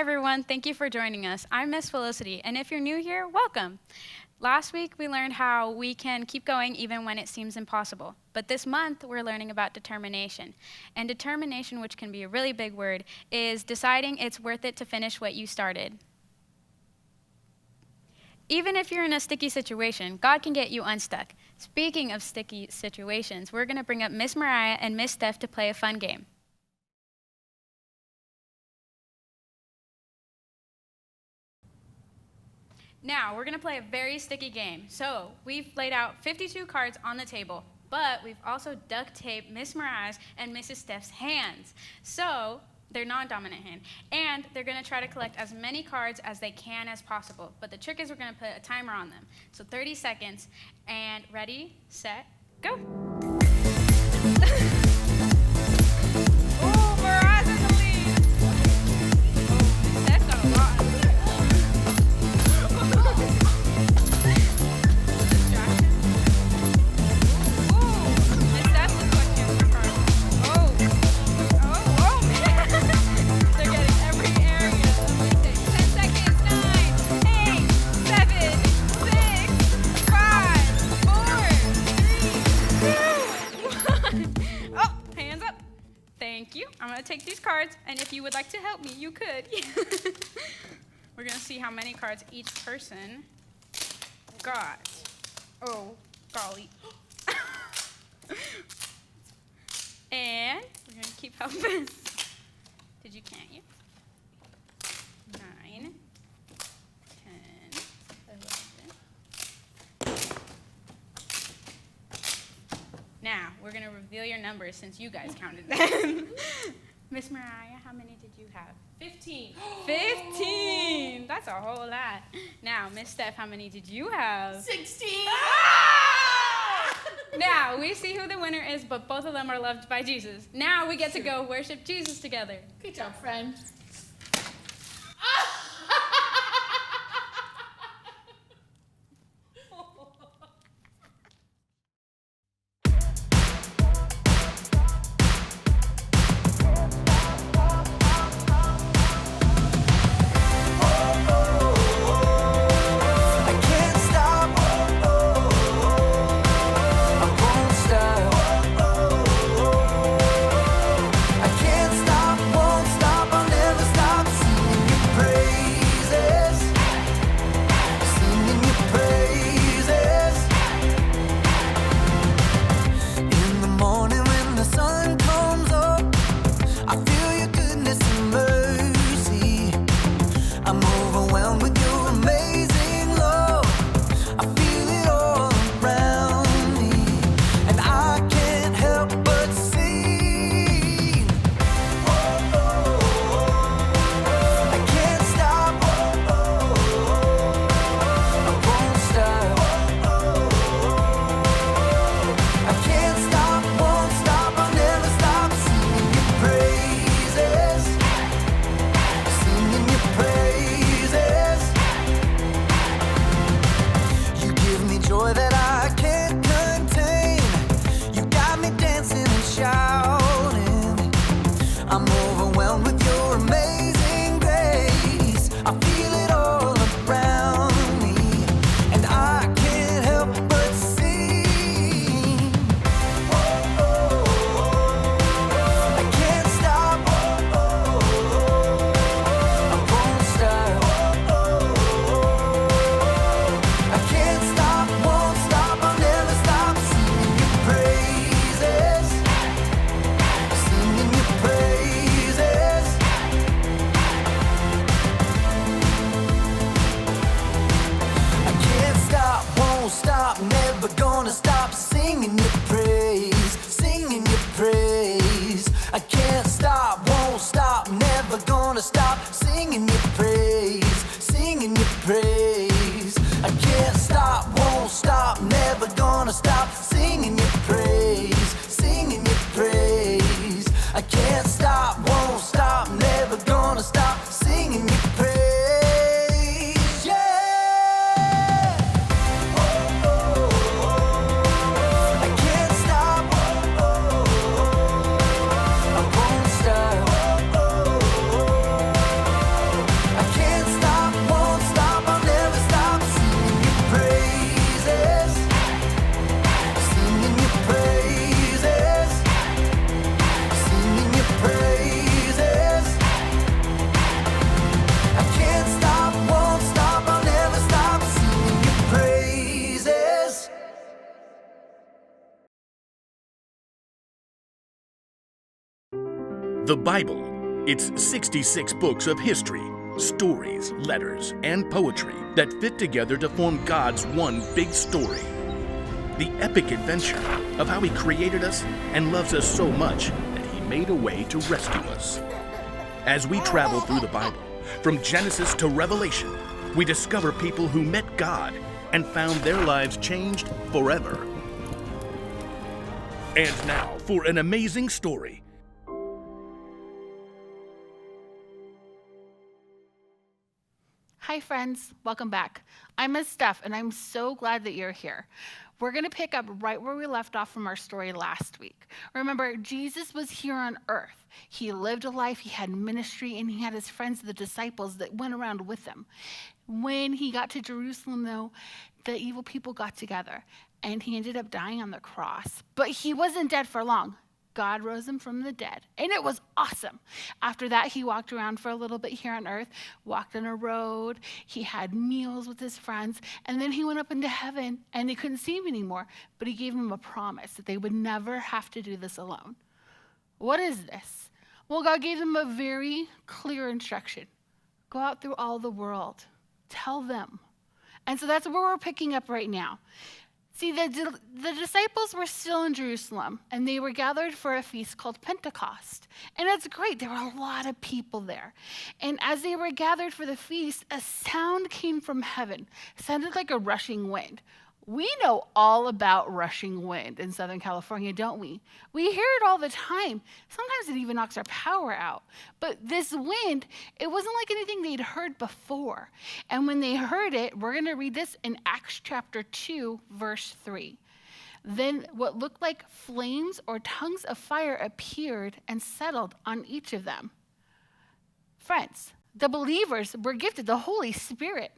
everyone. Thank you for joining us. I'm Miss Felicity, and if you're new here, welcome. Last week, we learned how we can keep going even when it seems impossible. But this month, we're learning about determination. And determination, which can be a really big word, is deciding it's worth it to finish what you started. Even if you're in a sticky situation, God can get you unstuck. Speaking of sticky situations, we're going to bring up Miss Mariah and Miss Steph to play a fun game. Now, we're going to play a very sticky game. So, we've laid out 52 cards on the table, but we've also duct taped Miss Mariah's and Mrs. Steph's hands. So, they're non-dominant hand. And they're going to try to collect as many cards as they can as possible. But the trick is we're going to put a timer on them. So, 30 seconds. And ready, set, go. Ooh, Mariah's in the lead. Oh, Steph's got a lot. Thank you. I'm going to take these cards, and if you would like to help me, you could. We're going to see how many cards each person got. Oh, golly. And we're going to keep helping. Did you count you? 9, 10, 11. Now, we're going to reveal your numbers since you guys counted them. Miss Mariah, how many did you have? 15. 15! That's a whole lot. Now, Miss Steph, how many did you have? 16. Now, we see who the winner is, but both of them are loved by Jesus. Now we get to go worship Jesus together. Good job, friend. The Bible. It's 66 books of history, stories, letters, and poetry that fit together to form God's one big story. The epic adventure of how He created us and loves us so much that He made a way to rescue us. As we travel through the Bible, from Genesis to Revelation, we discover people who met God and found their lives changed forever. And now for an amazing story. Hi friends, welcome back. I'm Ms. Steph and I'm so glad that you're here. We're going to pick up right where we left off from our story last week. Remember, Jesus was here on earth. He lived a life, he had ministry, and he had his friends, the disciples, that went around with him. When he got to Jerusalem, though, the evil people got together and he ended up dying on the cross. But he wasn't dead for long. God rose him from the dead, and it was awesome. After that, he walked around for a little bit here on earth, walked on a road, he had meals with his friends, and then he went up into heaven, and they couldn't see him anymore, but he gave them a promise that they would never have to do this alone. What is this? Well, God gave them a very clear instruction. Go out through all the world. Tell them. And so that's where we're picking up right now. See, the disciples were still in Jerusalem, and they were gathered for a feast called Pentecost. And it's great. There were a lot of people there. And as they were gathered for the feast, a sound came from heaven. It sounded like a rushing wind. We know all about rushing wind in Southern California, don't we? We hear it all the time. Sometimes it even knocks our power out. But this wind, it wasn't like anything they'd heard before. And when they heard it, we're going to read this in Acts chapter 2, verse 3. Then what looked like flames or tongues of fire appeared and settled on each of them. Friends, the believers were gifted the Holy Spirit.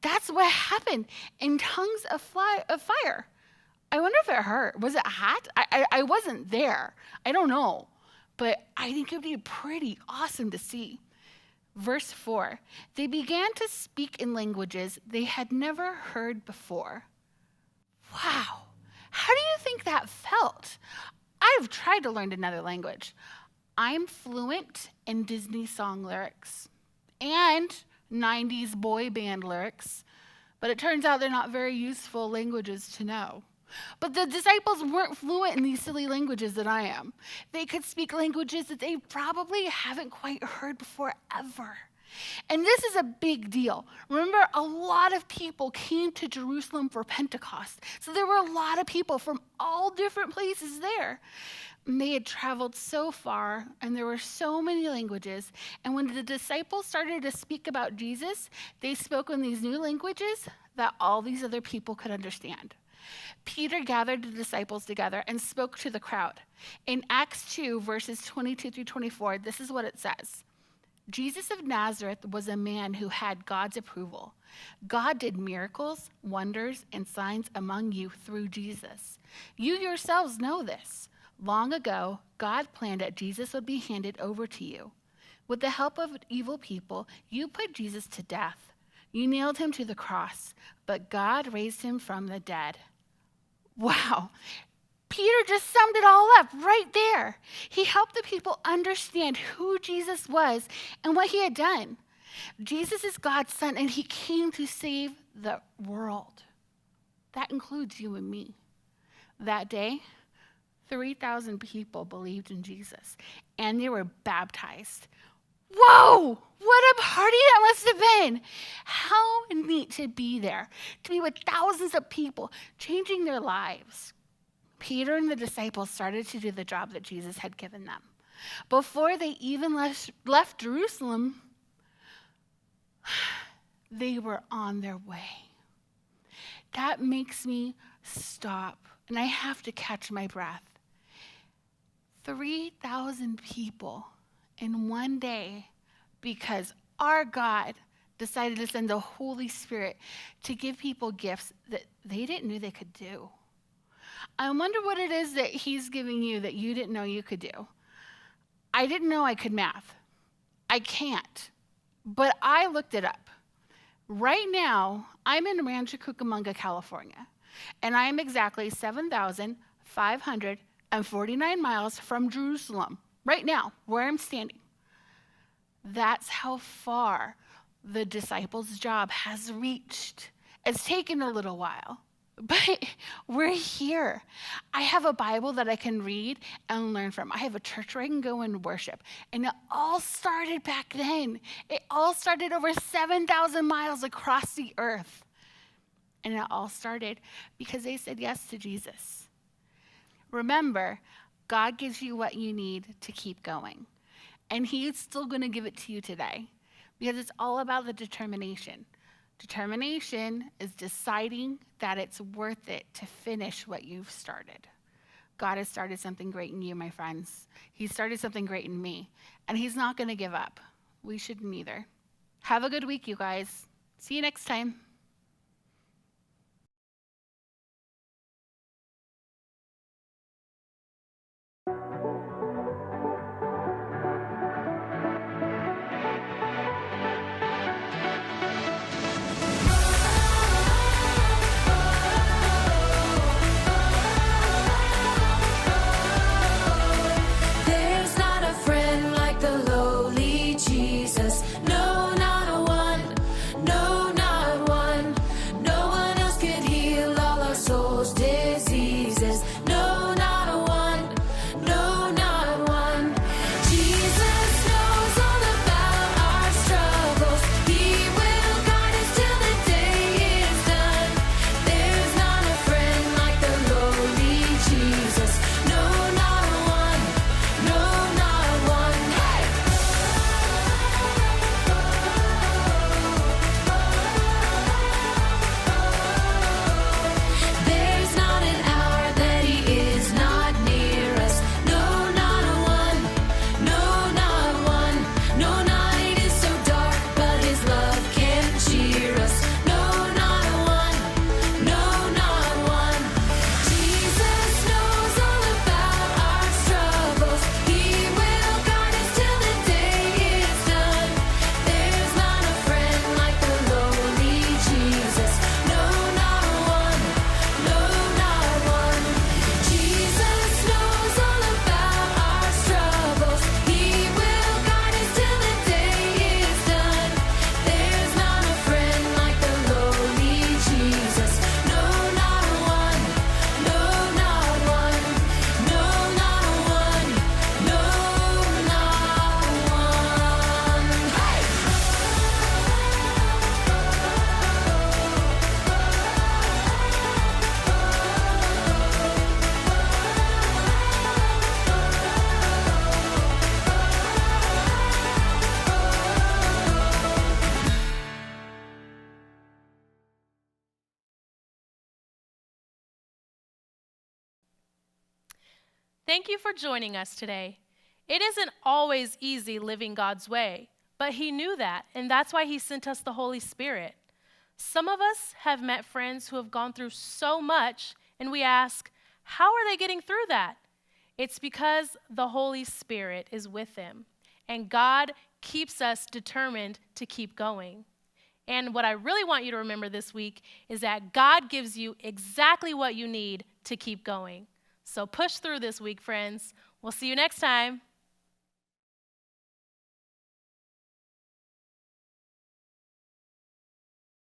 That's what happened in tongues of fire. I wonder if it hurt. Was it hot? I wasn't there. I don't know. But I think it would be pretty awesome to see. Verse 4, they began to speak in languages they had never heard before. Wow. How do you think that felt? I've tried to learn another language. I'm fluent in Disney song lyrics and 90s boy band lyrics, but it turns out they're not very useful languages to know. But the disciples weren't fluent in these silly languages that I am. They could speak languages that they probably haven't quite heard before ever. And this is a big deal. Remember, a lot of people came to Jerusalem for Pentecost. So there were a lot of people from all different places there. And they had traveled so far, and there were so many languages. And when the disciples started to speak about Jesus, they spoke in these new languages that all these other people could understand. Peter gathered the disciples together and spoke to the crowd. In Acts 2, verses 22 through 24, this is what it says. Jesus of Nazareth was a man who had God's approval. God did miracles, wonders, and signs among you through Jesus. You yourselves know this. Long ago, God planned that Jesus would be handed over to you. With the help of evil people, you put Jesus to death. You nailed him to the cross, but God raised him from the dead. Wow. Peter just summed it all up right there. He helped the people understand who Jesus was and what he had done. Jesus is God's son, and he came to save the world. That includes you and me. That day, 3,000 people believed in Jesus, and they were baptized. Whoa! What a party that must have been. How neat to be there, to be with thousands of people changing their lives. Peter and the disciples started to do the job that Jesus had given them. Before they even left Jerusalem, they were on their way. That makes me stop, and I have to catch my breath. 3,000 people in one day because our God decided to send the Holy Spirit to give people gifts that they didn't know they could do. I wonder what it is that he's giving you that you didn't know you could do. I didn't know I could math. I can't. But I looked it up. Right now, I'm in Rancho Cucamonga, California, and I am exactly 7,549 miles from Jerusalem. right now, where I'm standing. That's how far the disciples' job has reached. It's taken a little while, but we're here. I have a Bible that I can read and learn from. I have a church where I can go and worship. And it all started back then. It all started over 7,000 miles across the earth. And it all started because they said yes to Jesus. Remember, God gives you what you need to keep going. And He's still going to give it to you today because it's all about the determination. Determination is deciding that it's worth it to finish what you've started. God has started something great in you, my friends. He started something great in me, and He's not going to give up. We shouldn't either. Have a good week, you guys. See you next time. There's not a friend like the lowly Jesus. No, not a one. No, not one. No one else could heal all our souls' diseases. No, not a one. No, not one. Jesus knows all about our struggles. He will guide us till the day is done. There's not a friend like the lowly Jesus. No, not one. No, not one. Hey! There's not an hour that He is not near us. No, not a one. No, not one. No night is so dark, but His love can cheer us. No, not a one. No, not one. Jesus knows all about our struggles. He will guide us till the day is done. There's not a friend like the lowly Jesus. No, not one. No, not one. Jesus knows all about our struggles. He will guide us till the day is done. There's not a friend like the lowly Jesus. No, not one. No, not one. No, not one. No, not one. Hey! Thank you for joining us today. It isn't always easy living God's way, but He knew that, and that's why He sent us the Holy Spirit. Some of us have met friends who have gone through so much, and we ask, how are they getting through that? It's because the Holy Spirit is with them, and God keeps us determined to keep going. And what I really want you to remember this week is that God gives you exactly what you need to keep going. So push through this week, friends. We'll see you next time.